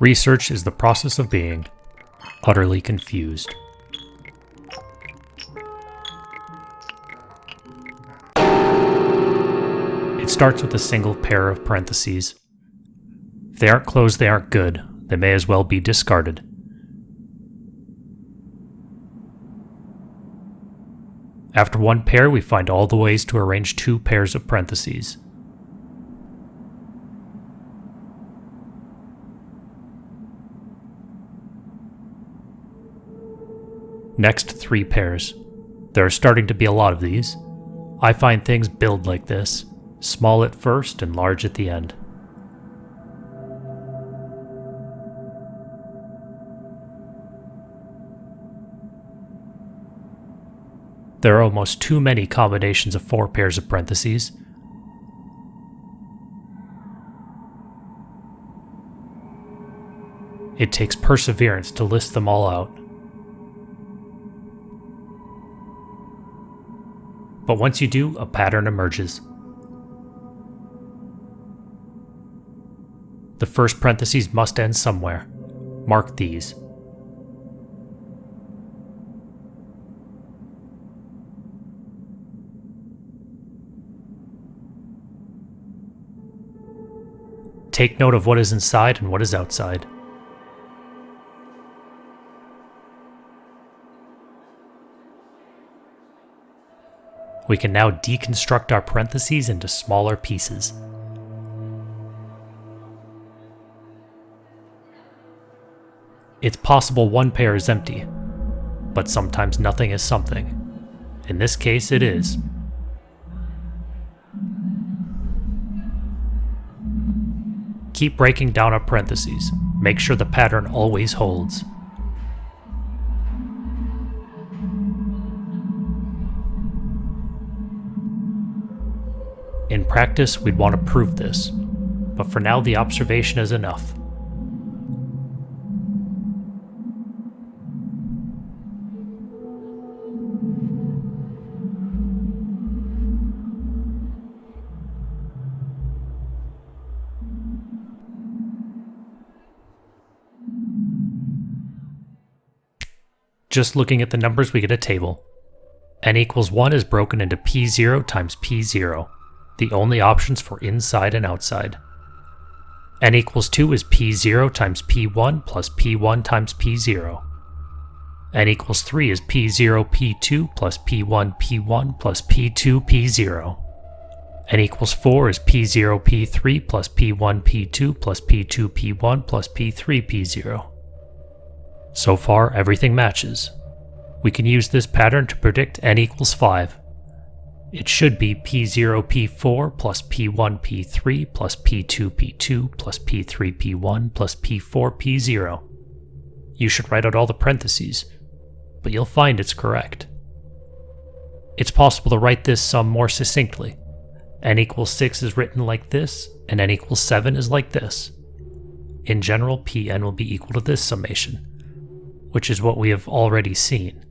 Research is the process of being utterly confused. It starts with a single pair of parentheses. If they aren't closed, they aren't good. They may as well be discarded. After one pair, we find all the ways to arrange two pairs of parentheses. Next, three pairs. There are starting to be a lot of these. I find things build like this, small at first and large at the end. There are almost too many combinations of four pairs of parentheses. It takes perseverance to list them all out. But once you do, a pattern emerges. The first parentheses must end somewhere. Mark these. Take note of what is inside and what is outside. We can now deconstruct our parentheses into smaller pieces. It's possible one pair is empty, but sometimes nothing is something. In this case, it is. Keep breaking down our parentheses. Make sure the pattern always holds. In practice, we'd want to prove this, but for now the observation is enough. Just looking at the numbers, we get a table. n equals 1 is broken into p0 times p0. The only options for inside and outside. n equals 2 is p0 times p1 plus p1 times p0. n equals 3 is p0 p2 plus p1 p1 plus p2 p0. n equals 4 is p0 p3 plus p1 p2 plus p2 p1 plus p3 p0. So far, everything matches. We can use this pattern to predict n equals 5. It should be p0 p4 plus p1 p3 plus p2 p2 plus p3 p1 plus p4 p0. You should write out all the parentheses, but you'll find it's correct. It's possible to write this sum more succinctly. n equals 6 is written like this, and n equals 7 is like this. In general, Pn will be equal to this summation, which is what we have already seen.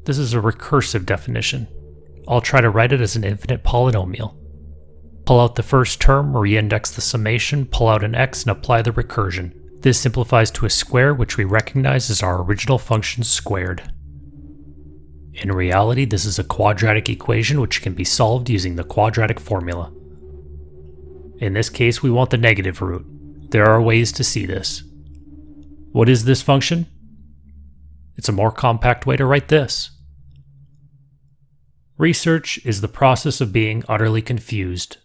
This is a recursive definition. I'll try to write it as an infinite polynomial. Pull out the first term, reindex the summation, pull out an x, and apply the recursion. This simplifies to a square, which we recognize as our original function squared. In reality, this is a quadratic equation which can be solved using the quadratic formula. In this case, we want the negative root. There are ways to see this. What is this function? It's a more compact way to write this. Research is the process of being utterly confused,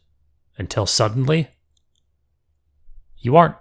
until suddenly, you aren't.